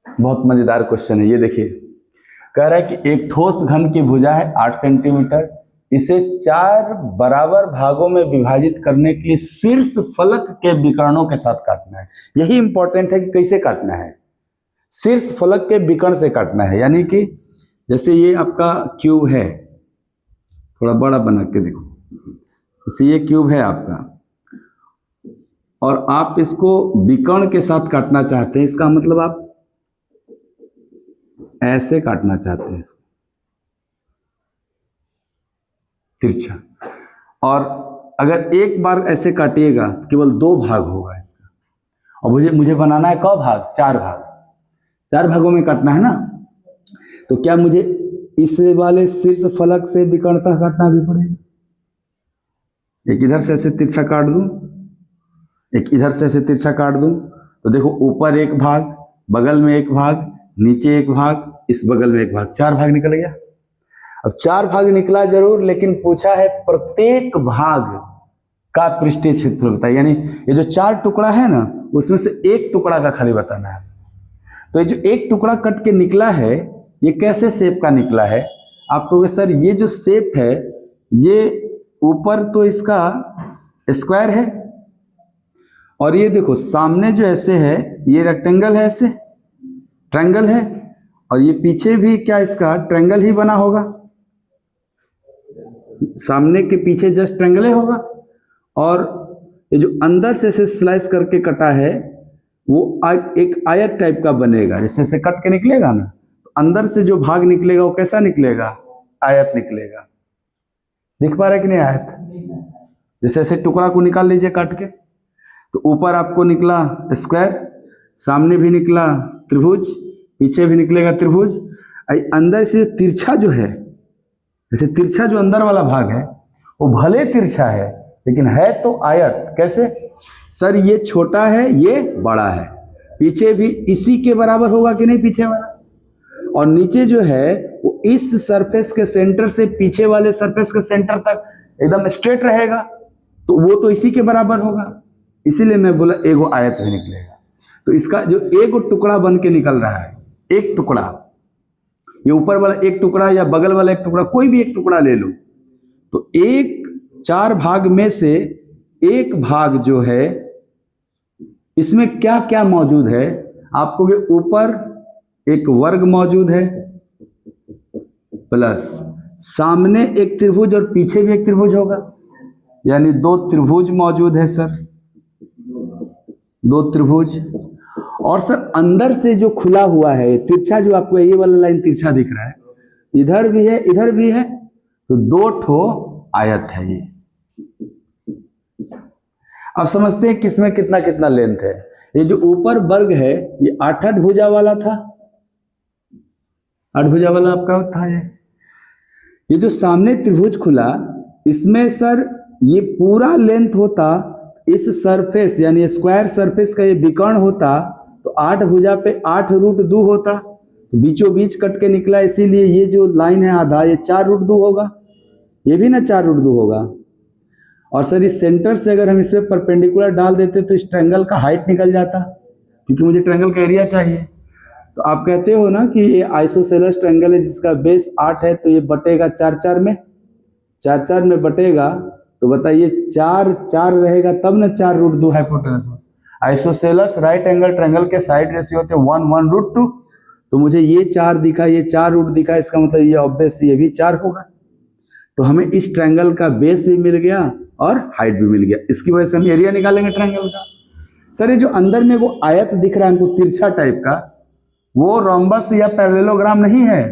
बहुत मजेदार क्वेश्चन है ये। देखिए, कह रहा है कि एक ठोस घन की भुजा है 8 सेंटीमीटर, इसे 4 बराबर भागों में विभाजित करने के लिए शीर्ष फलक के विकर्णों के साथ काटना है। यही इंपॉर्टेंट है कि कैसे काटना है। शीर्ष फलक के विकर्ण से काटना है, यानी कि जैसे ये आपका क्यूब है, थोड़ा बड़ा बना के देखो, जैसे ये क्यूब है आपका और आप इसको विकर्ण के साथ काटना चाहते हैं, इसका मतलब आप ऐसे काटना चाहते हैं इसको तिरछा, और अगर एक बार ऐसे काटिएगा तो केवल 2 भाग होगा इसका, और मुझे बनाना है कौ भाग? 4 भाग, 4 भागों में काटना है ना। तो क्या मुझे इस वाले शीर्ष फलक से विकर्णता काटना भी पड़ेगा? एक इधर से ऐसे तिरछा काट दूं, एक इधर से ऐसे तिरछा काट दूं, तो देखो ऊपर एक भाग, बगल में एक भाग, नीचे एक भाग, इस बगल में एक भाग, 4 भाग निकल गया। अब 4 भाग निकला जरूर, लेकिन पूछा है प्रत्येक भाग का पृष्ठीय क्षेत्रफल बताइए। यानी ये जो 4 टुकड़ा है ना, उसमें से एक टुकड़ा का खाली बताना है। तो ये जो एक टुकड़ा कट के निकला है, ये कैसे शेप का निकला है? आप कहोगे सर ये जो शेप है, ये ऊपर तो इसका स्क्वायर है, और ये देखो सामने जो ऐसे है ये रेक्टेंगल है, ऐसे ट्रायंगल है, और ये पीछे भी क्या इसका ट्रायंगल ही बना होगा, सामने के पीछे जस्ट ट्रायंगल ही होगा। और ये जो अंदर से स्लाइस करके कटा है वो एक आयत टाइप का बनेगा, जैसे से कट के निकलेगा ना, तो अंदर से जो भाग निकलेगा वो कैसा निकलेगा? आयत निकलेगा। दिख पा रहा है कि नहीं आयत? जैसे ऐसे टुकड़ा को निकाल लीजिए काट के, तो ऊपर आपको निकला स्क्वायर, सामने भी निकला त्रिभुज, पीछे भी निकलेगा त्रिभुज। अंदर से तिरछा जो है, जैसे तिरछा जो अंदर वाला भाग है वो भले तिरछा है लेकिन है तो आयत। कैसे? सर ये छोटा है, ये बड़ा है, पीछे भी इसी के बराबर होगा कि नहीं पीछे वाला, और नीचे जो है वो इस सरफेस के सेंटर से पीछे वाले सरफेस के सेंटर तक एकदम स्ट्रेट रहेगा, तो वो तो इसी के बराबर होगा। इसीलिए मैं बोला एगो आयत भी निकलेगा। तो इसका जो एगो टुकड़ा बन के निकल रहा है, एक टुकड़ा, ये ऊपर वाला एक टुकड़ा या बगल वाला एक टुकड़ा, कोई भी एक टुकड़ा ले लो, तो एक 4 भाग में से एक भाग जो है इसमें क्या क्या मौजूद है? आपको ये ऊपर एक वर्ग मौजूद है, प्लस सामने एक त्रिभुज और पीछे भी एक त्रिभुज होगा, यानी 2 त्रिभुज मौजूद है सर, 2 त्रिभुज। और सर अंदर से जो खुला हुआ है तिरछा, जो आपको ये वाला लाइन तिरछा दिख रहा है, इधर भी है इधर भी है, तो 2 ठो आयत है ये। अब समझते हैं किसमें कितना कितना लेंथ है। ये जो ऊपर वर्ग है ये 8 भुजा वाला था, 8 भुजा वाला आपका था ये जो सामने त्रिभुज खुला, इसमें सर ये पूरा लेंथ होता, इस सरफेस यानी स्क्वायर सरफेस का ये विकर्ण होता, तो 8 भुजा पे 8√2 होता, तो बीचों बीच कट के निकला, इसीलिए ये जो लाइन है आधा, ये 4√2 होगा, ये भी ना 4√2 होगा। और सर इस सेंटर से अगर हम इस पे परपेंडिकुलर डाल देते तो इस ट्रायंगल का हाइट निकल जाता, क्योंकि मुझे ट्रायंगल का एरिया चाहिए। तो आप कहते हो ना कि ये आइसोसेलेस ट्रायंगल है जिसका बेस 8 है, तो ये बटेगा 4-4 में, 4-4 में बटेगा, तो बताइए 4-4 रहेगा तब ना 4√2 hypotenuse. Isosceles right angle triangle के साइड रेशियो होते हैं 1/√2, तो मुझे ये 4 दिखा, ये 4 दिखा, इसका मतलब ये ऑब्वियस ये भी 4 होगा। तो हमें इस ट्रायंगल का बेस भी मिल गया और हाइट भी मिल गया, इसकी वजह से हम एरिया निकालेंगे ट्रायंगल का। सर ये जो अंदर में वो आयत दिख रहा है हमको तिरछा टाइप का, वो रोम्बस या पैरेललोग्राम नहीं है।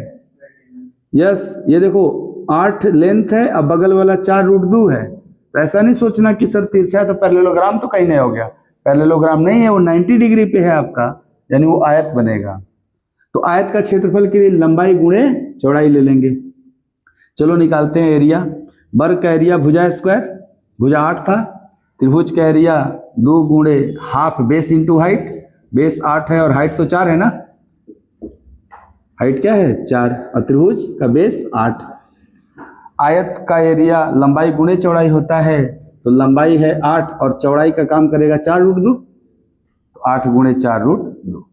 यस, ये देखो 8 लेंथ है, अब बगल वाला 4√2 है, तो ऐसा नहीं सोचना कि सर तिरछा है तो पैरेललोग्राम तो कहीं नहीं हो गया, पैरेललोग्राम नहीं है, वो 90 डिग्री पे है आपका, यानी वो आयत बनेगा। तो आयत का क्षेत्रफल के लिए लंबाई गुणे चौड़ाई ले लेंगे। चलो निकालते हैं एरिया। वर्ग का एरिया भुजा स्क्वायर, भुजा 8 था, त्रिभुज का एरिया 2 गुणे half base into height, base 8 है और हाइट तो 4 है ना, हाइट क्या है 4, और त्रिभुज का बेस 8। आयत का एरिया लंबाई गुणे चौड़ाई होता है, तो लंबाई है 8 और चौड़ाई का काम करेगा 4√2, तो 8 गुणे 4√2।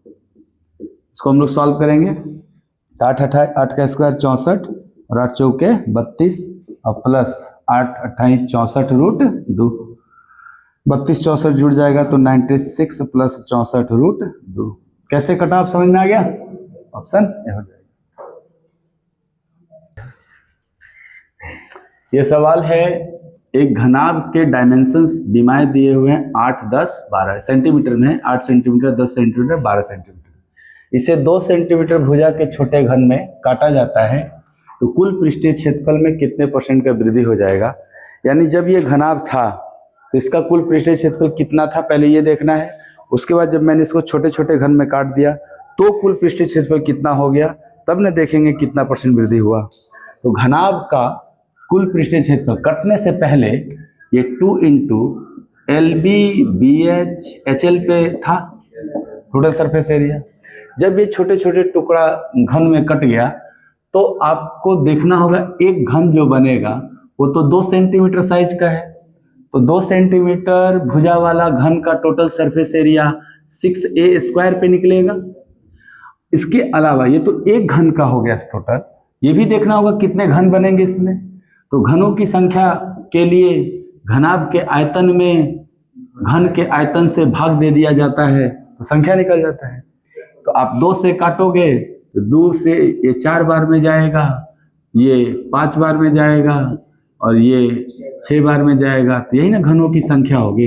इसको हम लोग सॉल्व करेंगे। 8 का स्क्वायर 64 और 8 चौके 32 और प्लस 8 28 64 रूट 2, 32 64 जुड़ जाएगा तो 96 प्लस 64 रूट 2। कैसे कटा आप समझ में आ गया? ऑप्शन ए हो जाएगा। ये सवाल है, एक घनाभ के डायमेंशंस डिमाए दिए हुए हैं 8 10 12 सेंटीमीटर में, 8 सेंटीमीटर 10 सेंटीमीटर 12 सेंटीमीटर। इसे 2 सेंटीमीटर भुजा के छोटे घन में काटा जाता है तो कुल पृष्ठीय क्षेत्रफल में कितने % का वृद्धि हो जाएगा। यानी जब ये घनाभ था तो इसका कुल पृष्ठीय क्षेत्रफल कितना था पहले ये देखना है। उसके बाद जब मैंने इसको छोटे छोटे घन में काट दिया तो कुल पृष्ठीय क्षेत्रफल कितना हो गया, तब न देखेंगे कितना % वृद्धि हुआ। तो घनाभ का कुल पृष्ठीय क्षेत्रफल कटने से पहले ये 2 इंटू LB/BH HL पे था, टोटल सरफेस एरिया। जब ये छोटे छोटे टुकड़ा घन में कट गया तो आपको देखना होगा एक घन जो बनेगा वो तो 2 सेंटीमीटर साइज का है, तो 2 सेंटीमीटर भुजा वाला घन का टोटल सरफेस एरिया 6A² पे निकलेगा। इसके अलावा ये तो एक घन का हो गया टोटल, ये भी देखना होगा कितने घन बनेंगे इसमें। तो घनों की संख्या के लिए घनाभ के आयतन में घन के आयतन से भाग दे दिया जाता है तो संख्या निकल जाता है। तो आप 2 से काटोगे तो 2 से ये 4 बार में जाएगा, ये 5 बार में जाएगा और ये 6 बार में जाएगा, तो यही ना घनों की संख्या होगी।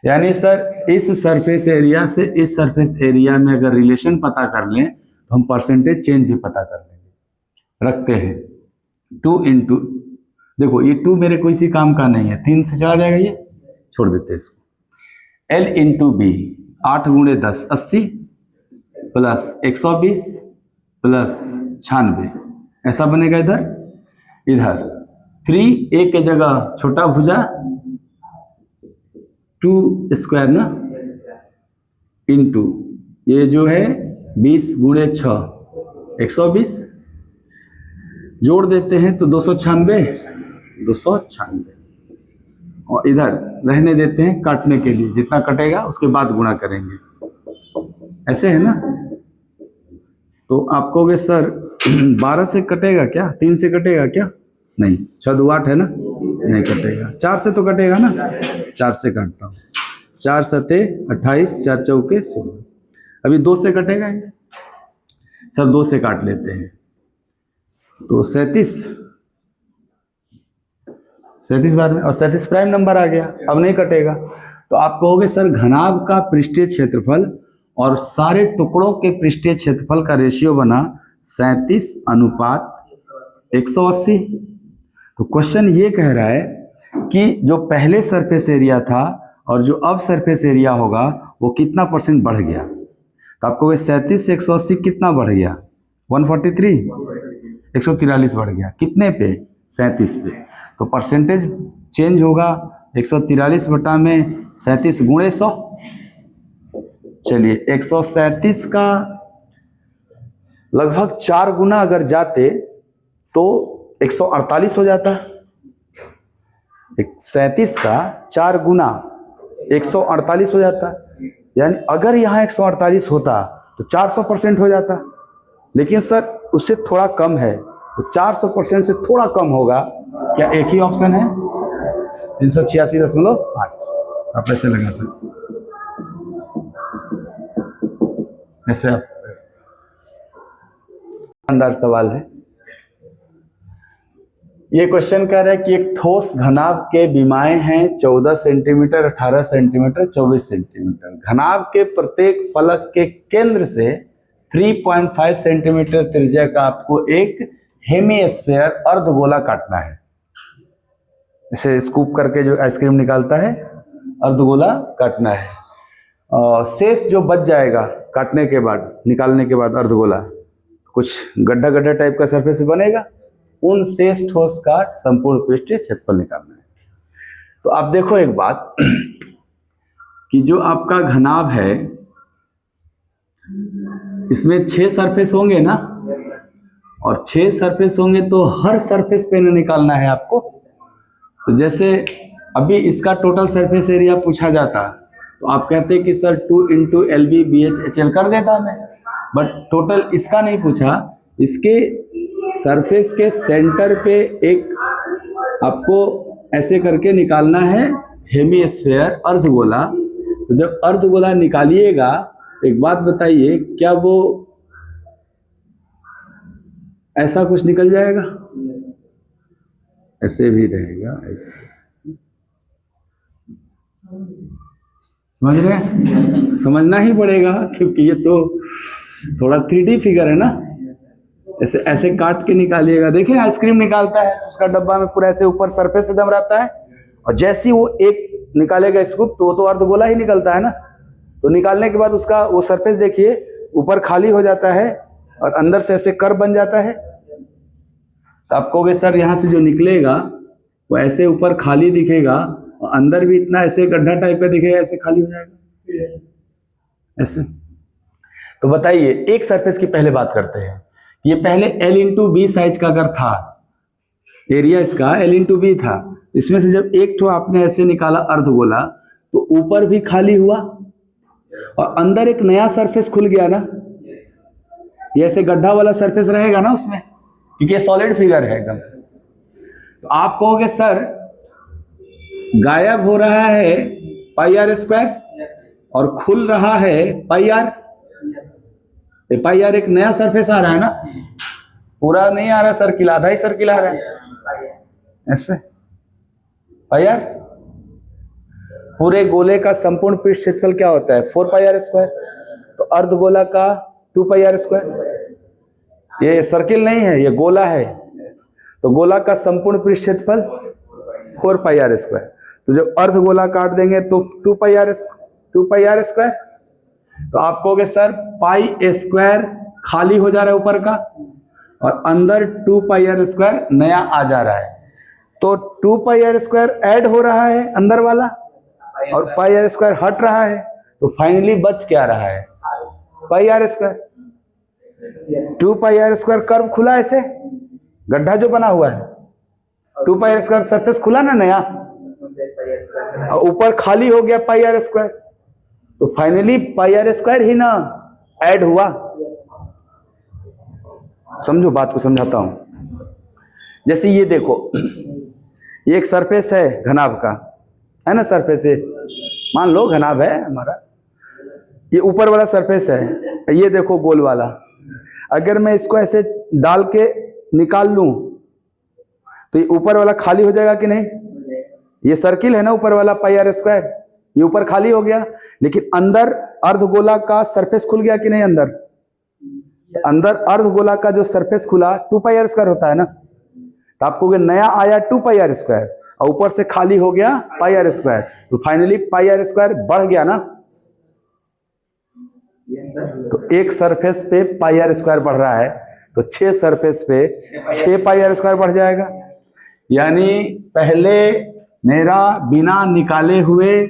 यानी सर इस सरफेस एरिया से इस सरफेस एरिया में अगर रिलेशन पता कर लें तो हम परसेंटेज चेंज भी पता कर लेंगे। रखते हैं 2 इंटू, देखो ये 2 मेरे कोई सी काम का नहीं है, 3 से चला जाएगा, ये छोड़ देते हैं इसको। L इंटू बी 8 गुणे 10 80 प्लस 120 प्लस 96 ऐसा बनेगा। इधर 3A के जगह छोटा भुजा 2 स्क्वायर ना इंटू ये जो है 20 गुणे 6 120 जोड़ देते हैं तो 296 और इधर रहने देते हैं काटने के लिए, जितना कटेगा उसके बाद गुणा करेंगे, ऐसे है ना। तो आप कहोगे सर 12 से कटेगा क्या, 3 से कटेगा क्या? नहीं, 6 2 8 है ना, नहीं कटेगा। 4 से तो कटेगा ना, 4 से काटता हूँ, 4 सते 28 4 चौके 16। अभी 2 से कटेगा सर, 2 से काट लेते हैं तो 37 बार में, और 37 प्राइम नंबर आ गया, अब नहीं कटेगा। तो आप कहोगे सर घनाभ का पृष्ठीय क्षेत्रफल और सारे टुकड़ों के पृष्ठीय क्षेत्रफल का रेशियो बना 37:180। तो क्वेश्चन ये कह रहा है कि जो पहले सरफेस एरिया था और जो अब सरफेस एरिया होगा वो कितना % बढ़ गया। तो आप कहोगे 37 से 180 कितना बढ़ गया, 143 143 बढ़ गया, कितने पे, 37 पे। तो परसेंटेज चेंज होगा 143 बटा में 37 गुणे 100। चलिए 137 का लगभग 4 गुना अगर जाते तो 148 हो जाता। 37 का 4 गुना 148 हो जाता। यानी अगर यहाँ 148 होता तो 400% हो जाता, लेकिन सर उससे थोड़ा कम है, तो 400% से थोड़ा कम होगा क्या? एक ही ऑप्शन है 386.5। आप ऐसे लगा सकते, ऐसे आप शानदार सवाल है। ये क्वेश्चन कह रहा है कि एक ठोस घनाभ के विमाएं हैं 14 सेंटीमीटर 18 सेंटीमीटर 24 सेंटीमीटर। घनाभ के प्रत्येक फलक के केंद्र से 3.5 सेंटीमीटर त्रिज्या का आपको एक हेमीस्फीयर अर्धगोला काटना है। इसे स्कूप करके जो आइसक्रीम निकालता है, अर्धगोला काटना है। और शेष जो बच जाएगा काटने के बाद, निकालने के बाद अर्धगोला, कुछ गड्ढा गड्ढा टाइप का सरफेस बनेगा, उन शेष ठोस का संपूर्ण पृष्ठीय क्षेत्रफल निकालना है। तो आप देखो एक बात कि जो आपका घनाभ है इसमें 6 सरफेस होंगे ना, और 6 सरफेस होंगे तो हर सरफेस पे ना निकालना है आपको। तो जैसे अभी इसका टोटल सरफेस एरिया पूछा जाता तो आप कहते हैं कि sir 2 into L B B H H L कर देता मैं, बट टोटल इसका नहीं पूछा। इसके सरफेस के सेंटर पे एक आपको ऐसे करके निकालना है हेमीस्फेयर, अर्धगोला। तो जब अर्धगोला निकालिएगा तो एक बात बताइए, क्या वो ऐसा कुछ निकल जाएगा? ऐसे भी रहेगा, ऐसे। समझ रहे हैं? समझना ही पड़ेगा क्योंकि ये तो थोड़ा 3D फिगर है ना। ऐसे ऐसे काट के निकालिएगा। देखिए आइसक्रीम निकालता है उसका डब्बा में पूरा ऐसे ऊपर सरफेस एकदम रहता है, और जैसे ही वो एक निकालेगा स्कूप तो वो तो अर्धगोला ही निकलता है ना। तो निकालने के बाद उसका वो सरफेस देखिए ऊपर खाली हो जाता है और अंदर से ऐसे कर्व बन जाता है। तो आप कहोगे सर यहाँ से जो निकलेगा वो ऐसे ऊपर खाली दिखेगा और अंदर भी इतना ऐसे गड्ढा टाइप का दिखेगा, ऐसे खाली हो जाएगा ऐसे। तो बताइए एक सरफेस की पहले बात करते हैं। ये पहले L इंटू बी साइज का अगर था, एरिया इसका L इंटू बी था, इसमें से जब एक ठो आपने ऐसे निकाला अर्धगोला तो ऊपर भी खाली हुआ और अंदर एक नया सरफेस खुल गया ना। ये ऐसे गड्ढा वाला सरफेस रहेगा ना उसमें, क्योंकि ये सॉलिड फिगर है एकदम। तो आप कहोगे सर गायब हो रहा है पाई आर स्क्वायर और खुल रहा है पाई आर। पाई आर एक नया सरफेस आ रहा है ना, पूरा नहीं आ रहा सर्किल, आधा ही सर्किल आ रहा है ऐसे। पाई आर पूरे गोले का संपूर्ण पृष्ठ क्षेत्रफल क्या होता है? 4 पाई आर स्क्वायर। तो अर्धगोला का 2 पाई आर स्क्वायर। ये सर्किल नहीं है, ये गोला है। तो गोला का संपूर्ण पृष्ठ क्षेत्रफल 4 पाई आर स्क्वायर। तो जब अर्धगोला काट देंगे तो 2 पाई आर स्क्वायर। तो आप कहोगे सर पाई स्क्वायर खाली हो जा रहा है ऊपर का और अंदर 2 पाई आर स्क्वायर नया आ जा रहा है। तो 2 पाई आर स्क्वायर ऐड हो रहा है अंदर वाला और पाई आर स्क्वायर हट रहा है। तो फाइनली बच क्या रहा है? Pi are square. 2 pi are square curve खुला ऐसे, गड्ढा जो बना हुआ है 2 पाई आर स्क्वायर सरफेस खुला ना नया, और ऊपर खाली हो गया पाई आर स्क्वायर। तो फाइनली पाई आर स्क्वायर ही ना ऐड हुआ। समझो बात को, समझाता हूं। जैसे ये देखो, ये एक सरफेस है घनाभ का, है ना। सरफेस है, मान लो घनाभ है हमारा, ये ऊपर वाला सरफेस है। ये देखो गोल वाला, अगर मैं इसको ऐसे डाल के निकाल लूं तो ये ऊपर वाला खाली हो जाएगा कि नहीं? ये सर्किल है ना ऊपर वाला पाई आर स्क्वायर, ये ऊपर खाली हो गया, लेकिन अंदर अर्धगोला का सरफेस खुल गया कि नहीं? अंदर अर्धगोला का जो सरफेस खुला 2 पाई आर स्क्वायर होता है ना। तो आपको नया आया 2 पाई आर स्क्वायर और ऊपर से खाली हो गया पाई आर स्क्वायर। तो फाइनली पाई आर स्क्वायर बढ़ गया ना। तो एक सरफेस पे पाई आर स्क्वायर बढ़ रहा है, तो 6 सरफेस पे 6 पाई आर स्क्वायर बढ़ जाएगा। यानी पहले मेरा बिना निकाले हुए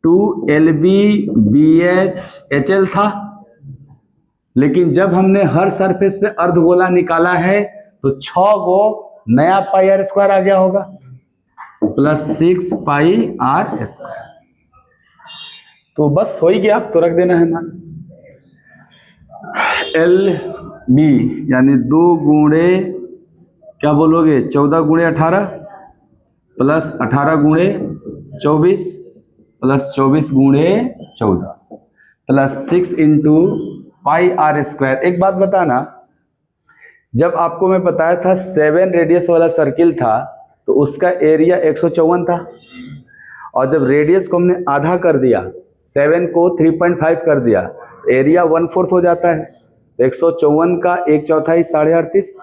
2LbBhHl था, लेकिन जब हमने हर सरफेस पे अर्धगोला निकाला है तो 6 गो नया पाई आर स्क्वायर आ गया होगा, प्लस 6 पाई आर स्क्वायर। तो बस हो ही गया, अब तो रख देना है मान। LB यानी 2 गुणे क्या बोलोगे 14 गुणे 18 प्लस 18 गुणे 24 प्लस 24 गुणे 14 plus 6 into pi are square. एक बात बताना, जब आपको मैं बताया था 7 रेडियस वाला सर्किल था तो उसका एरिया 154 था, और जब रेडियस को हमने आधा कर दिया, 7 को 3.5 कर दिया, तो एरिया 1/4 हो जाता है। 154 का 1/4 38।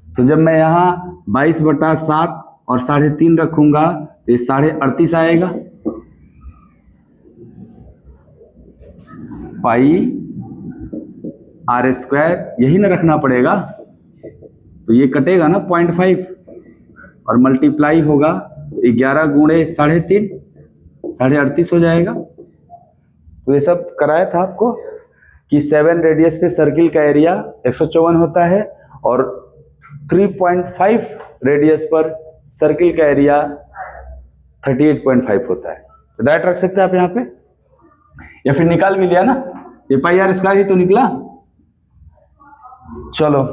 तो जब मैं यहाँ 22/7 और 3.5 रखूंगा तो ये 38.5 आएगा। पाई आर स्क्वायर यही ना रखना पड़ेगा, तो ये कटेगा ना 0.5 और मल्टीप्लाई होगा 11 गुणे 3.5 38 हो जाएगा। तो ये सब कराया था आपको कि 7 रेडियस पे सर्किल का एरिया 154 होता है और 3.5 रेडियस पर सर्किल का एरिया 38.5 होता है। तो डायरेक्ट रख सकते हैं आप यहाँ पे। या फिर निकाल भी लिया ना, ये पाई आर स्क्वायर ही तो निकला। चलो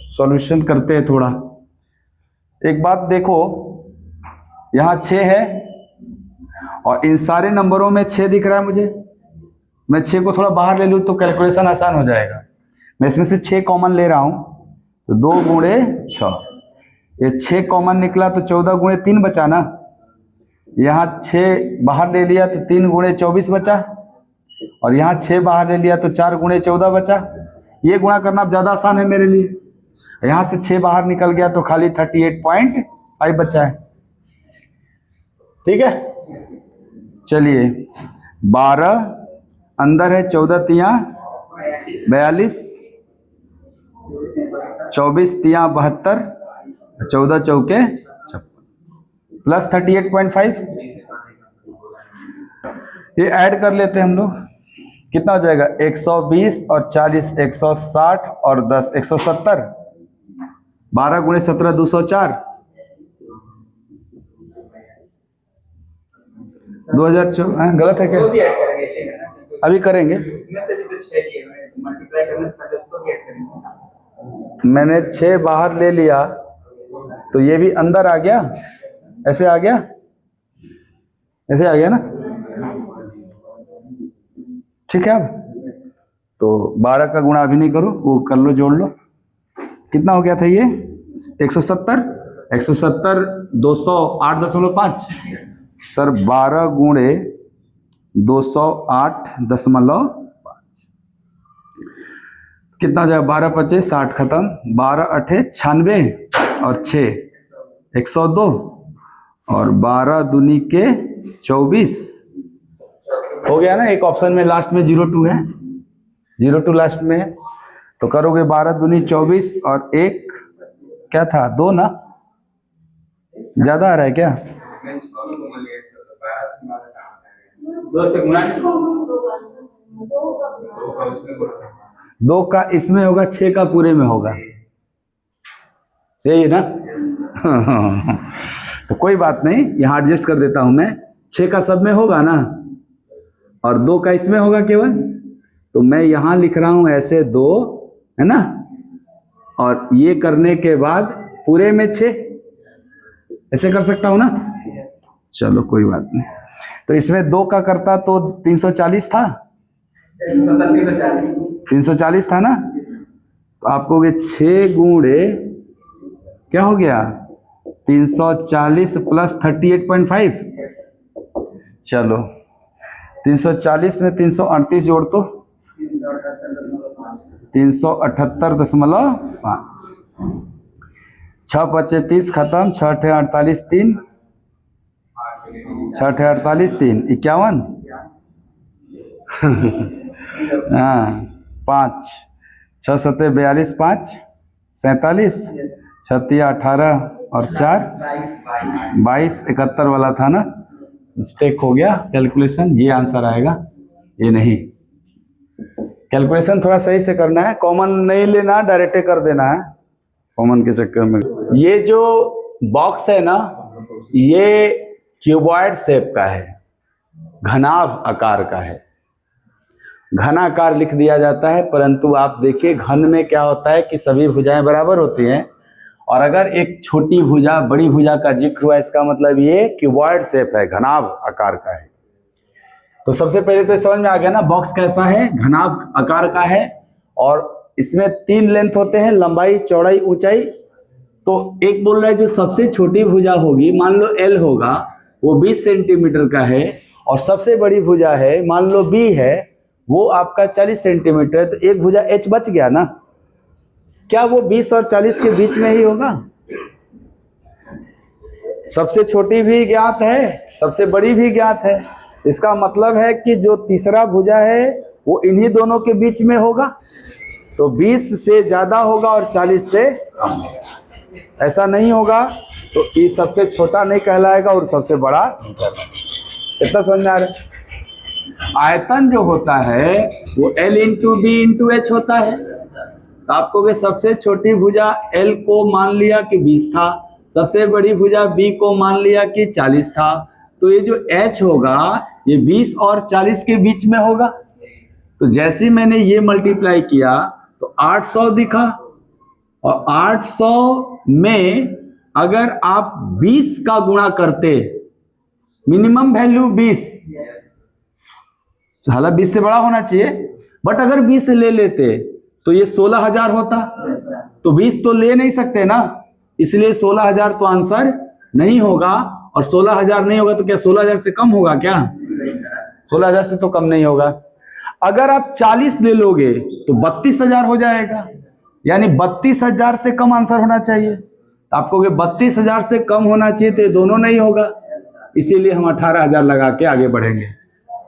सॉल्यूशन करते हैं थोड़ा। एक बात देखो, यहां 6 है और इन सारे नंबरों में 6 दिख रहा है मुझे। मैं 6 को थोड़ा बाहर ले लूँ तो कैलकुलेशन आसान हो जाएगा। मैं इसमें से 6 कॉमन ले रहा हूं, तो 2 गुणे 6, ये 6 कॉमन निकला तो 14 गुणे 3 बचा ना। यहाँ 6 बाहर ले लिया तो 3 गुणे 24 बचा, और यहाँ 6 बाहर ले लिया तो 4 गुणे 14 बचा। ये गुणा करना ज्यादा आसान है मेरे लिए। यहाँ से 6 बाहर निकल गया तो खाली 38.5 बचा है। ठीक है, चलिए 12 अंदर है, 14 तिया 42, 24 तिया 72, 14 चौके 56 प्लस 38.5। ये ऐड कर लेते हैं हम लोग, कितना हो जाएगा 120 और 40 160 और 10 170, 12 गुणे 17 204, 2004। गलत है क्या? अभी करेंगे, मैंने 6 बाहर ले लिया तो ये भी अंदर आ गया, ऐसे आ गया, ऐसे आ गया ना। ठीक है, अब तो 12 का गुणा अभी नहीं करो, वो कर लो, जोड़ लो। कितना हो गया था ये 170, 170 208.5 सर, 12 गुणे 208.5 कितना हो जाएगा, 12 पचे 60 खत्म, 12 अठे 96 और 6 102 और 12 दूनी के 24 हो गया ना। एक ऑप्शन में लास्ट में 02 है, 02 लास्ट में है, तो करोगे 12 दूनी 24 और 1 क्या था 2 ना, ज्यादा आ रहा है क्या? 2 का इसमें होगा, 6 का पूरे में होगा, यही है ना। तो कोई बात नहीं, यहां एडजस्ट कर देता हूं मैं, 6 का सब में होगा ना और 2 का इसमें होगा केवल, तो मैं यहां लिख रहा हूं ऐसे 2 है ना, और ये करने के बाद पूरे में 6 ऐसे कर सकता हूं ना। चलो कोई बात नहीं, तो इसमें 2 का करता तो 340 था, 340 था ना, तो आपको 6 गुणे क्या हो गया 340 प्लस 38.5। चलो 340 में 338 जोड़ तो 378.5, 6 पचे 30 खत्म, 6 अठे 48 3, 6 अठे 48 3 51 हाँ 5, 6 सत्ते 42 5 47, 6 18 और 4 22 71 वाला था ना, मिस्टेक हो गया कैलकुलेशन, ये आंसर आएगा, ये नहीं। कैलकुलेशन थोड़ा सही से करना है, कॉमन नहीं लेना, डायरेक्ट कर देना है कॉमन के चक्कर में। ये जो बॉक्स है ना, ये क्यूबॉइड शेप का है, घनाभ आकार का है, घनाकार लिख दिया जाता है, परंतु आप देखिए घन में क्या होता है कि सभी भुजाएं बराबर होती हैं, और अगर एक छोटी भुजा बड़ी भुजा का जिक्र हुआ, इसका मतलब ये क्यूबॉइड शेप है, घनाभ आकार का है। तो सबसे पहले तो समझ में आ गया ना बॉक्स कैसा है, घनाभ आकार का है, और इसमें 3 लेंथ होते हैं, लंबाई चौड़ाई ऊंचाई। तो एक बोल रहा है जो सबसे छोटी भुजा होगी, मान लो L होगा, वो 20 सेंटीमीटर का है, और सबसे बड़ी भुजा है मान लो B है, वो आपका 40 सेंटीमीटर, तो एक भुजा H बच गया ना। क्या वो 20 और 40 के बीच में ही होगा? सबसे छोटी भी ज्ञात है, सबसे बड़ी भी ज्ञात है, इसका मतलब है कि जो तीसरा भुजा है वो इन्हीं दोनों के बीच में होगा, तो 20 से ज्यादा होगा और 40 से कम। ऐसा नहीं होगा तो ये सबसे छोटा नहीं कहलाएगा और सबसे बड़ा नहीं कहलाएगा। इतना समझ में आ रहा है? आयतन जो होता है वो L into B into H होता है। तो आपको वे सबसे छोटी भुजा L को मान लिया कि 20 था, सबसे बड़ी भुजा B को मान लिया कि 40 था, तो ये जो H होगा ये 20 और 40 के बीच में होगा। तो जैसे मैंने ये मल्टीप्लाई किया तो 800 दिखा, और 800 में अगर आप 20 का गुणा करते, मिनिमम वैल्यू 20, हालांकि 20 से बड़ा होना चाहिए, बट अगर 20 ले लेते तो ये 16,000 होता। तो 20 तो ले नहीं सकते ना, इसलिए 16,000 तो आंसर नहीं होगा। और 16,000 नहीं होगा तो क्या 16,000 से कम होगा क्या? 16,000 से तो कम नहीं होगा। अगर आप 40 ले लोगे तो 32,000 हो जाएगा, यानी 32,000 से कम आंसर होना चाहिए। तो आपको 32,000 से कम होना चाहिए, तो ये दोनों नहीं होगा, इसीलिए हम 18,000 लगा के आगे बढ़ेंगे।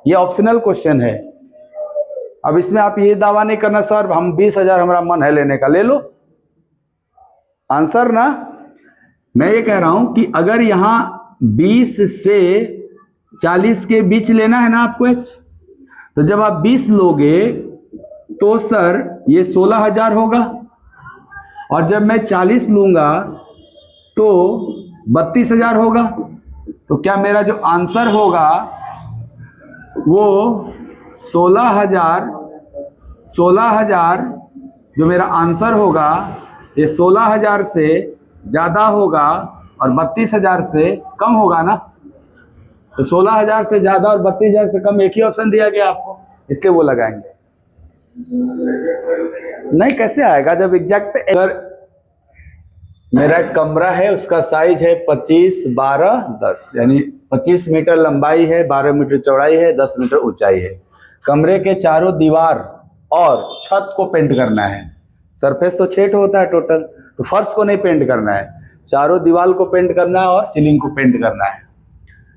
ये ऑप्शनल क्वेश्चन है। अब इसमें आप ये दावा नहीं करना सर हम 20,000 हमारा मन है लेने का, ले लो आंसर ना। मैं ये कह रहा हूं कि अगर यहां 20 से 40 के बीच लेना है ना आपको एच, तो जब आप 20 लोगे तो सर ये 16,000 होगा, और जब मैं 40 लूंगा तो 32,000 होगा। तो क्या मेरा जो आंसर होगा वो 16,000 जो मेरा आंसर होगा ये 16,000 से ज्यादा होगा और 32,000 से कम होगा ना। तो 16,000 से ज्यादा और 32,000 से कम एक ही ऑप्शन दिया गया आपको, इसलिए वो लगाएंगे। नहीं कैसे आएगा जब एग्जैक्ट। अगर मेरा कमरा है उसका साइज है 25, 12, 10, यानी 25 मीटर लंबाई है, 12 मीटर चौड़ाई है, 10 मीटर ऊंचाई है। कमरे के चारों दीवार और छत को पेंट करना है। सरफेस तो 6 होता है टोटल, तो फर्श को नहीं पेंट करना है, चारों दीवार को पेंट करना है और सीलिंग को पेंट करना है।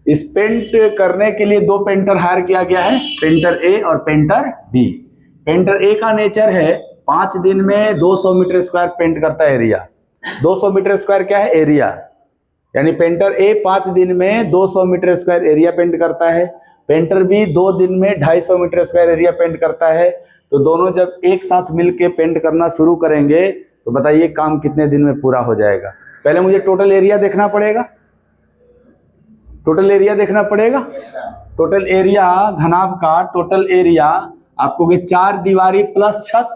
इस पेंट करने के लिए 2 पेंटर हायर किया गया है, पेंटर ए और पेंटर बी। पेंटर ए का नेचर है 5 दिन में 200 मीटर स्क्वायर पेंट करता है एरिया। 200 मीटर स्क्वायर क्या है? एरिया। यानी पेंटर ए 5 दिन में 200 मीटर स्क्वायर एरिया पेंट करता है। पेंटर बी 2 दिन में 250 मीटर स्क्वायर एरिया पेंट करता है। तो दोनों जब एक साथ मिलके पेंट करना शुरू करेंगे तो बताइए काम कितने दिन में पूरा हो जाएगा? पहले मुझे टोटल एरिया देखना पड़ेगा, टोटल एरिया देखना पड़ेगा। टोटल एरिया घनाभ का टोटल एरिया आपको 4 दीवारी प्लस छत,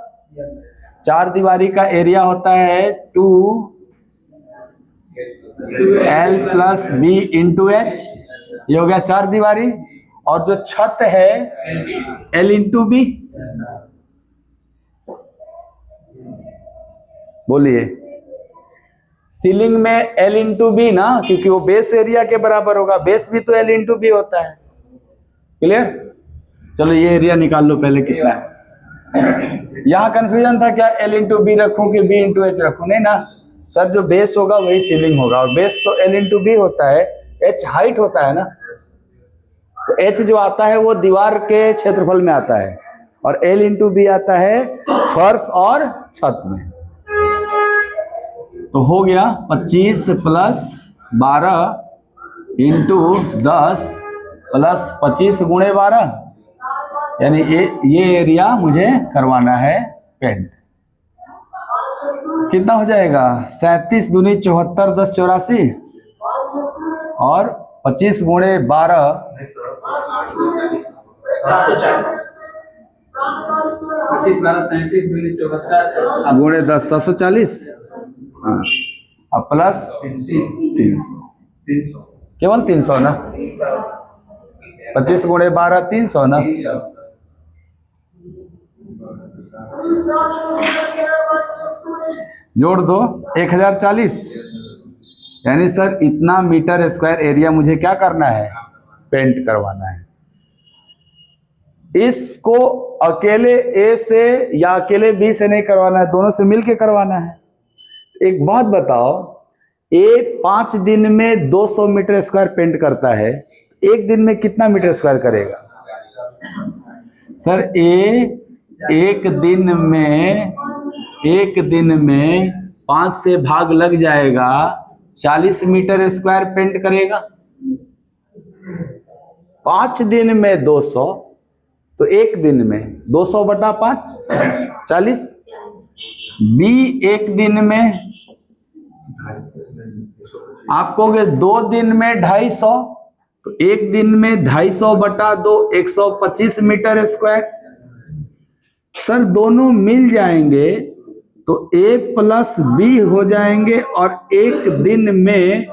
4 दीवारी का एरिया होता है 2L + B × H, ये हो गया 4 दीवारी। और जो छत है L × B। बोलिए सीलिंग में L × B ना, क्योंकि वो बेस एरिया के बराबर होगा, बेस भी तो L × B होता है। क्लियर? चलो ये एरिया निकाल लो पहले कितना है। यहां कंफ्यूजन था क्या L × B रखूं कि B × H रखूं? नहीं ना सर, जो बेस होगा वही सीलिंग होगा, और बेस तो L × B होता है, H हाइट होता है ना। तो H जो आता है वो दीवार के क्षेत्रफल में आता है, और L × B आता है फर्श और छत में। तो हो गया 25 + 12 × 10 + 25 × 12, यानी ये एरिया मुझे करवाना है पेंट। कितना हो जाएगा? 37 दूनी 74, 10 84, और 25 × 12 गुणे 10 740, हाँ, अब प्लस 300, केवल 300 ना, 25 × 12 300 ना। जोड़ दो 1040, यानी सर इतना मीटर स्क्वायर एरिया मुझे क्या करना है? पेंट करवाना है। इसको अकेले ए से या अकेले बी से नहीं करवाना है, दोनों से मिलके करवाना है। एक बात बताओ, ए 5 दिन में 200 मीटर स्क्वायर पेंट करता है, एक दिन में कितना मीटर स्क्वायर करेगा? सर एक दिन में 5 से भाग लग जाएगा, 40 मीटर स्क्वायर पेंट करेगा। 5 दिन में 200, तो एक दिन में 200 बटा 5 40। बी एक दिन में आप कहोगे 2 दिन में 250, तो एक दिन में 250/2 125 मीटर स्क्वायर। सर दोनों मिल जाएंगे तो a प्लस बी हो जाएंगे, और एक दिन में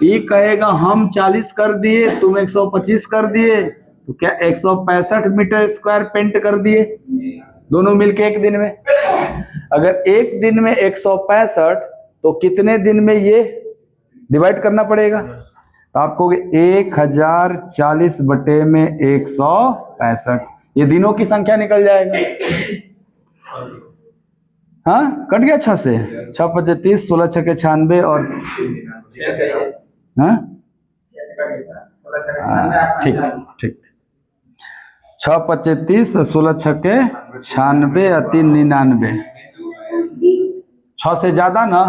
ये कहेगा हम 40 कर दिए, तुम 125 कर दिए, तो क्या 165 मीटर स्क्वायर पेंट कर दिए दोनों मिलके एक दिन में। अगर एक दिन में 165 तो कितने दिन में ये डिवाइड करना पड़ेगा, तो आपको 1040/165, ये दिनों की संख्या निकल जाएगा। हाँ कट गया 6 से 6 5 30, 16 6 के 96 और हाँ ठीक ठीक 6 5 30, 16 6 के 96 और 3 99। 6 से ज्यादा ना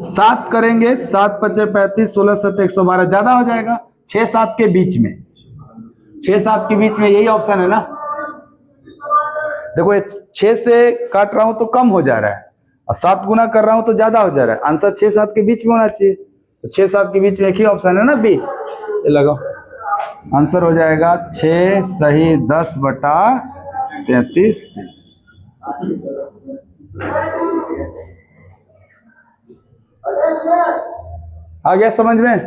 7 करेंगे, 7 5 35, 16 7 112 ज्यादा हो जाएगा। 6 7 के बीच में, 6 7 के बीच में यही ऑप्शन है ना। देखो 6 से काट रहा हूं तो कम हो जा रहा है, और 7 गुना कर रहा हूं तो ज्यादा हो जा रहा है। आंसर 6 7 के बीच में होना चाहिए, तो 6 7 के बीच में एक ही ऑप्शन है ना, बी। ये लगाओ, आंसर हो जाएगा 6 सही 10/33। आ गया समझ में?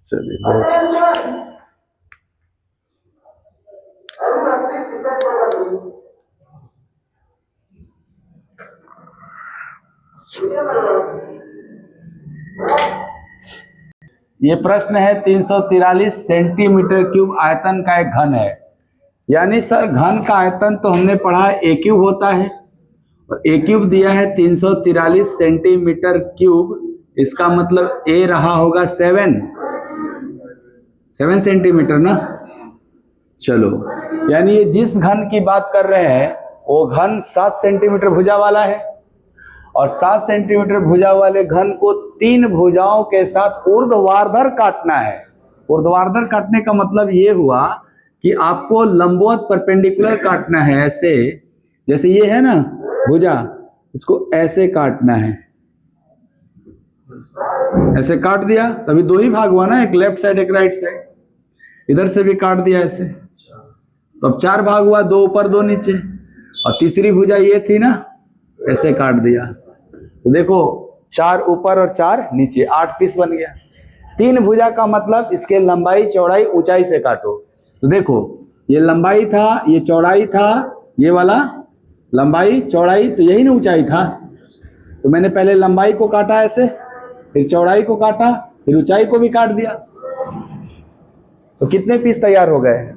चलिए बहुत अच्छा। ये प्रश्न है 343 सेंटीमीटर क्यूब आयतन का एक घन है। यानी सर घन का आयतन तो हमने पढ़ा ए क्यूब होता है, और ए क्यूब दिया है 343 सेंटीमीटर क्यूब, इसका मतलब ए रहा होगा 7 सेंटीमीटर ना। चलो यानी ये जिस घन की बात कर रहे हैं वो घन 7 सेंटीमीटर भुजा वाला है, और 7 सेंटीमीटर भुजा वाले घन को 3 भुजाओं के साथ ऊर्ध्वाधर काटना है। ऊर्ध्वाधर काटने का मतलब ये हुआ कि आपको लंबवत परपेंडिकुलर काटना है, ऐसे जैसे ये है ना भुजा, इसको ऐसे काटना है। ऐसे काट दिया तभी 2 ही भाग हुआ ना, एक लेफ्ट साइड एक राइट साइड। इधर से भी काट दिया ऐसे, तो अब 4 भाग हुआ, 2 ऊपर 2 नीचे, और तीसरी भुजा ये थी ना, ऐसे काट दिया। तो देखो 4 ऊपर और 4 नीचे, 8 पीस बन गया। 3 भुजा का मतलब इसके लंबाई चौड़ाई ऊंचाई से काटो। तो देखो ये लंबाई था, ये चौड़ाई था, ये वाला लंबाई चौड़ाई, तो यही ना ऊंचाई था। तो मैंने पहले लंबाई को काटा ऐसे, फिर चौड़ाई को काटा, फिर ऊंचाई को भी काट दिया। तो कितने पीस तैयार हो गए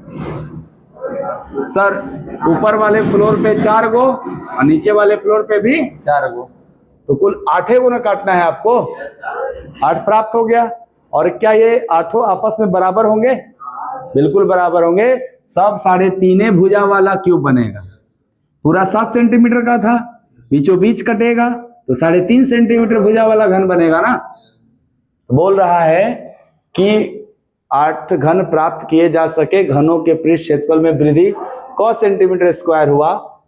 सर? ऊपर वाले फ्लोर पे 4 गो और नीचे वाले फ्लोर पे भी 4 गो, तो कुल 8 गो ना काटना है आपको। 8 प्राप्त हो गया। और क्या ये 8 आपस में बराबर होंगे? बिल्कुल बराबर होंगे। सब 3.5 भुजा वाला क्यूब बनेगा। पूरा 7 सेंटीमीटर का था, बीचों बीच कटेगा तो 3.5 सेंटीमीटर भुजा वाला घन बनेगा ना। बोल रहा है कि 8 घन प्राप्त किए जा सके, घनों के पृष्ठ क्षेत्रफल में वृद्धि क सेंटीमीटर स्क्वायर हुआ।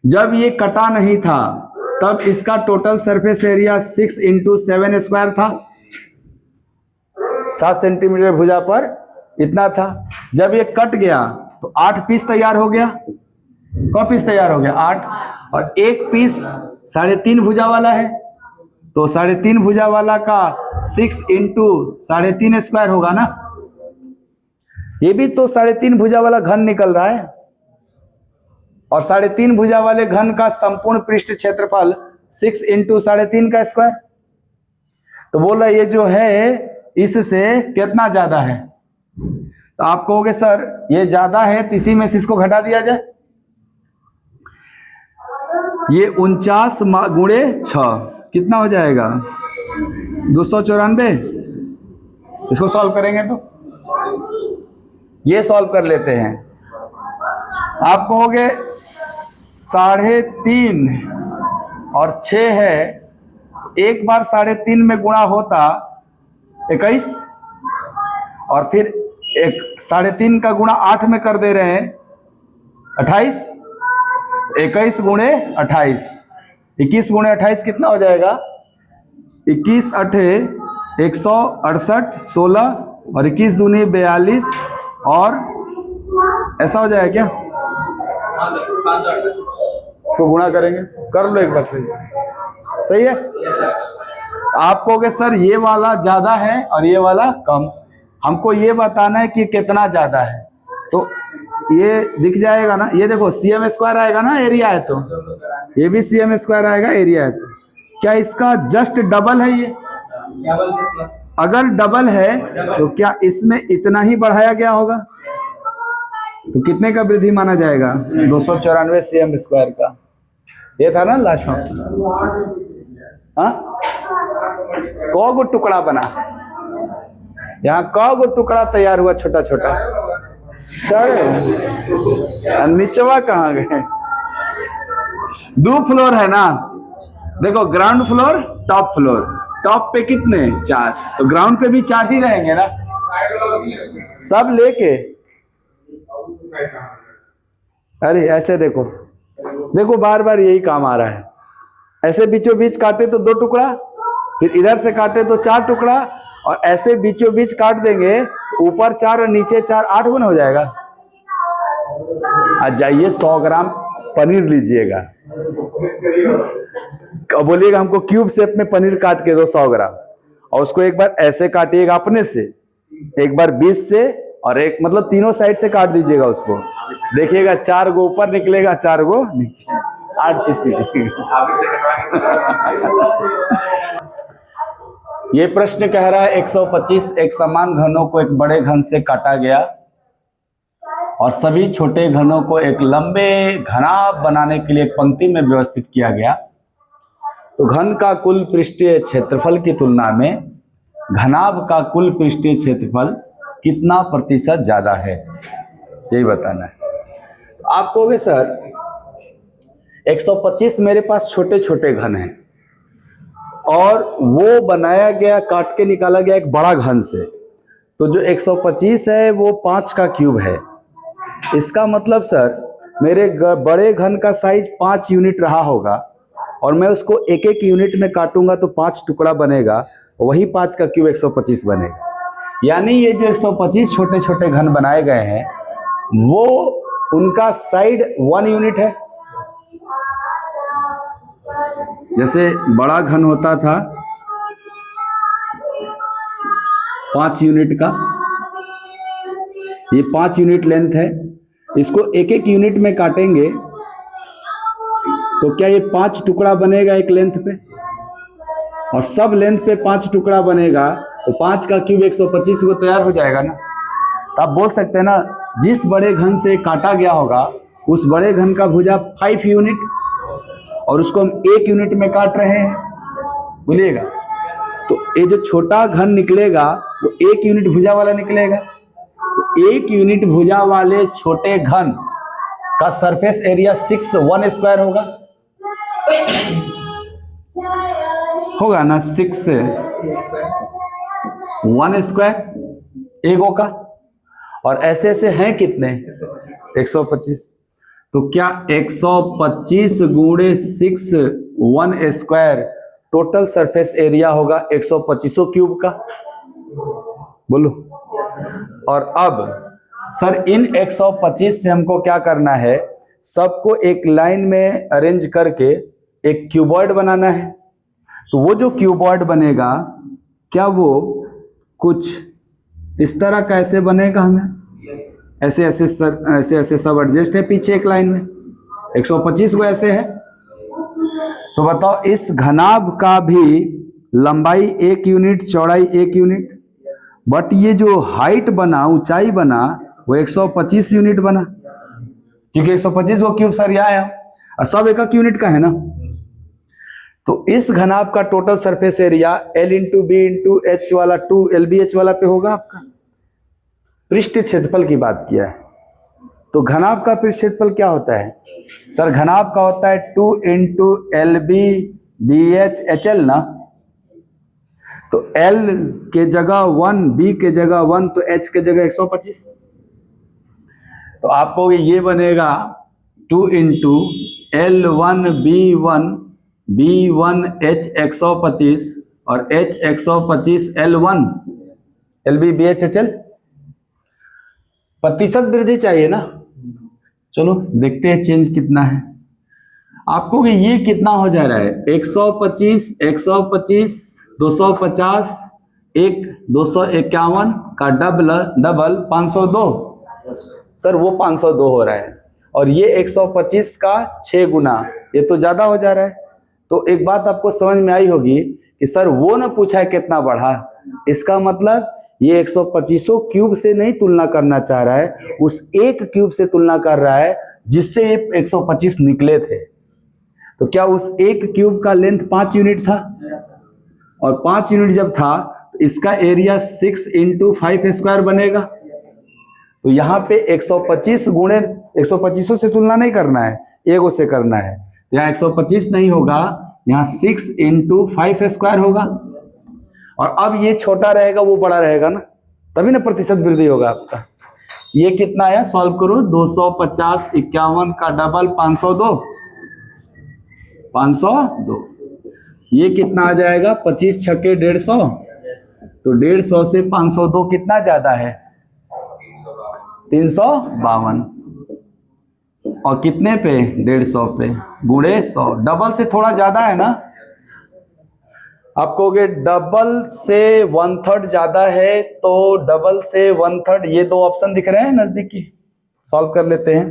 जब ये कटा नहीं था तब इसका टोटल सरफेस एरिया 6 × 7 स्क्वायर था। 7 सेंटीमीटर भुजा पर इतना था। जब ये कट गया तो 8 पीस तैयार हो गया। क पीस तैयार हो गया? 8, और एक पीस 3.5 भुजा वाला है, तो 3.5 भुजा वाला का 6 × 3.5 स्क्वायर होगा ना। ये भी तो 3.5 भुजा वाला घन निकल रहा है, और 3.5 भुजा वाले घन का संपूर्ण पृष्ठ क्षेत्रफल 6 × 3.5 का स्क्वायर। तो बोल रहा ये जो है इससे कितना ज्यादा है। तो आप कहोगे सर ये ज्यादा है तो इसी में से इसको घटा दिया जाए। ये 49 × 6 कितना हो जाएगा? 294। इसको सॉल्व करेंगे तो ये सॉल्व कर लेते हैं। आप कहोगे 3.5 और 6 है, एक बार 3.5 में गुणा होता 21, और फिर 3.5 का गुणा 8 में कर दे रहे हैं 28। 21 × 28 21 गुणे 28 कितना हो जाएगा? 21 अठे 168, 16 और 21 दूनी 42 और ऐसा हो जाएगा क्या? इसको गुणा करेंगे, कर लो एक बार सही है। आप कहोगे सर ये वाला ज्यादा है और ये वाला कम, हमको ये बताना है कि कितना ज्यादा है। तो ये दिख जाएगा ना, ये देखो cm² आएगा ना, एरिया है तो ये भी cm² आएगा, एरिया है तो क्या इसका जस्ट डबल है? ये अगर डबल है तो क्या इसमें इतना ही बढ़ाया गया होगा? तो कितने का वृद्धि माना जाएगा? 294 cm² का। ये था ना लास्ट में। हाँ, कौ गो टुकड़ा बना? यहाँ कौ गो टुकड़ा तैयार हुआ छोटा छोटा? सर नीचवा कहाँ गए? 2 फ्लोर है ना, देखो ground floor, top floor. Top पे कितने? 4, तो ग्राउंड पे भी 4 ही रहेंगे ना, सब लेके। अरे ऐसे देखो, देखो बार बार यही काम आ रहा है। ऐसे बीचों बीच काटे तो 2 टुकड़ा, फिर इधर से काटे तो 4 टुकड़ा, और ऐसे बीचों बीच काट देंगे ऊपर 4 और नीचे 4, 8 गुना हो जाएगा। आज जाइए 100 ग्राम पनीर लीजिएगा, बोलिएगा हमको क्यूब शेप में पनीर काट के दो 100 ग्राम, और उसको एक बार ऐसे काटिएगा अपने से, एक बार 20 से, और एक मतलब तीनों साइड से काट दीजिएगा उसको, देखिएगा 4 गो ऊपर निकलेगा, 4 गो नीचे, 8 पीस निकलेगा। ये प्रश्न कह रहा है 125 एक समान घनों को एक बड़े घन से काटा गया और सभी छोटे घनों को एक लंबे घनाभ बनाने के लिए एक पंक्ति में व्यवस्थित किया गया, तो घन का कुल पृष्ठीय क्षेत्रफल की तुलना में घनाभ का कुल पृष्ठीय क्षेत्रफल कितना प्रतिशत ज्यादा है, यही बताना है। तो आप कहोगे सर 125 मेरे पास छोटे छोटे घन हैं और वो बनाया गया, काट के निकाला गया एक बड़ा घन से, तो जो 125 है वो 5 का क्यूब है। इसका मतलब सर मेरे बड़े घन का साइज 5 यूनिट रहा होगा और मैं उसको एक एक यूनिट में काटूंगा तो 5 टुकड़ा बनेगा, वही 5 का क्यूब 125 बनेगा। यानी ये जो 125 छोटे छोटे घन बनाए गए हैं वो उनका साइड 1 यूनिट है। जैसे बड़ा घन होता था 5 यूनिट का, ये 5 यूनिट लेंथ है, इसको एक एक यूनिट में काटेंगे तो क्या ये 5 टुकड़ा बनेगा एक लेंथ पे, और सब लेंथ पे 5 टुकड़ा बनेगा तो 5 का क्यूब 125 को तैयार हो जाएगा ना। तो आप बोल सकते हैं ना जिस बड़े घन से काटा गया होगा उस बड़े घन का भुजा 5 यूनिट और उसको हम 1 यूनिट में काट रहे हैं, बोलिएगा। तो ये जो छोटा घन निकलेगा वो 1 यूनिट भुजा वाला निकलेगा, तो 1 यूनिट भुजा वाले छोटे घन का सरफेस एरिया 1 स्क्वायर होगा ना, 6 1 स्क्वायर एगो का, और ऐसे ऐसे हैं कितने 125, तो क्या 125 गुणे 6 1 स्क्वायर टोटल सरफेस एरिया होगा 125 क्यूब का, बोलो। और अब सर इन 125 से हमको क्या करना है, सबको एक लाइन में अरेंज करके एक क्यूबॉइड बनाना है। तो वो जो क्यूबॉइड बनेगा क्या वो कुछ इस तरह कैसे बनेगा, हमें ऐसे ऐसे सर ऐसे ऐसे सब एडजस्ट है पीछे एक लाइन में, 125 को ऐसे है। तो बताओ इस घनाभ का भी लंबाई 1 यूनिट, चौड़ाई 1 यूनिट, बट ये जो हाइट बना, ऊंचाई बना, वो 125 यूनिट बना, क्योंकि 125 वो क्यूब सर यहाँ है और सब 1 यूनिट का है ना। तो इस घनाभ का total surface area L into B into H वाला 2 LBH वाला पे होगा आपका। पृष्ठ क्षेत्रफल की बात किया है, तो घनाभ का पृष्ठ क्षेत्रफल क्या होता है सर? घनाभ का होता है 2 इंटू LBBH HL ना, तो L के जगह 1, B के जगह 1, तो H के जगह 125। तो आपको ये बनेगा 2 इंटू L1B1 B1H 125 और H 125 L1 LbBHHL प्रतिशत वृद्धि चाहिए ना। चलो देखते हैं चेंज कितना है आपको कि ये कितना हो जा रहा है 125 250 एक 251 का डबल 502 सर वो 502 हो रहा है और ये 125 का 6 गुना ये तो ज्यादा हो जा रहा है। तो एक बात आपको समझ में आई होगी कि सर वो ना पूछा है कितना बढ़ा, इसका मतलब ये 125 क्यूब से नहीं तुलना करना चाह रहा है, उस एक क्यूब से तुलना कर रहा है जिससे ये 125 निकले थे। तो क्या उस एक क्यूब का लेंथ 5 यूनिट था और 5 यूनिट जब था तो इसका एरिया 6 × 5 स्क्वायर बनेगा। तो यहाँ पे 125 गुणे 125 से तुलना नहीं करना है, एगो से करना है। यहाँ 125 नहीं होगा, यहाँ 6 × 5 स्क्वायर होगा और अब ये छोटा रहेगा वो बड़ा रहेगा ना, तभी ना प्रतिशत वृद्धि होगा आपका। ये कितना आया सॉल्व करो 250 51 का डबल 502 ये कितना आ जाएगा 25 छक्के 150 तो 150 से 502 कितना ज्यादा है 352 और कितने पे 150 पे गुणे 100 डबल से थोड़ा ज्यादा है ना। आप कहोगे डबल से 1/3 ज्यादा है तो डबल से 1/3 ये दो ऑप्शन दिख रहे हैं नजदीकी, सॉल्व कर लेते हैं।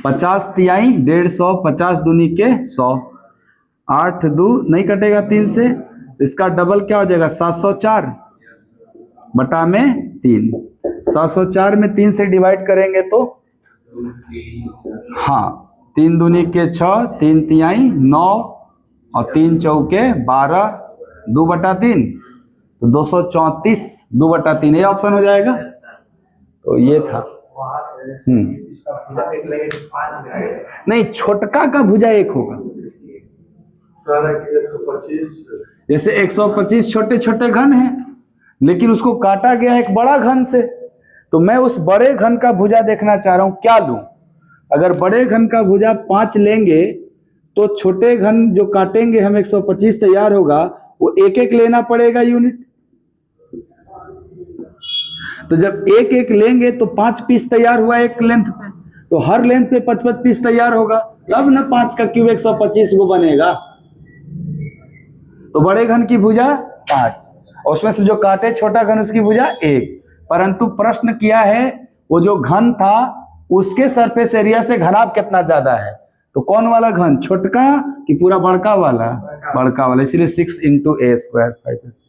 50 तिहाई 150 50 दूनी के 100 8 2 नहीं कटेगा 3 से, इसका डबल क्या हो जाएगा 704 बटा में 3 704 में 3 से डिवाइड करेंगे तो हाँ 3 दूनी के 6 3 तिहाई 9 और 3 चौके 12 2 बटा 3 तो 234 2 बटा 3 ये ऑप्शन हो जाएगा। तो ये था नहीं छोटका का भुजा 1 होगा, जैसे 125 छोटे छोटे घन हैं लेकिन उसको काटा गया एक बड़ा घन से, तो मैं उस बड़े घन का भुजा देखना चाह रहा हूं क्या लूं। अगर बड़े घन का भुजा 5 लेंगे तो छोटे घन जो काटेंगे हम 125 तैयार होगा वो एक एक लेना पड़ेगा यूनिट। तो जब एक एक लेंगे तो 5 पीस तैयार हुआ एक लेंथ पे, तो हर लेंथ पे 55 पीस तैयार होगा, तब ना 5 का क्यूब 125 को बनेगा। तो बड़े घन की भुजा 5 और उसमें से जो काटे छोटा घन उसकी भुजा 1, परंतु प्रश्न किया है वो जो घन था उसके सरफेस एरिया से घनाभ कितना ज्यादा है, तो कौन वाला घन छोटका कि पूरा बड़का वाला, बड़का वाला, इसलिए 6 × a² 5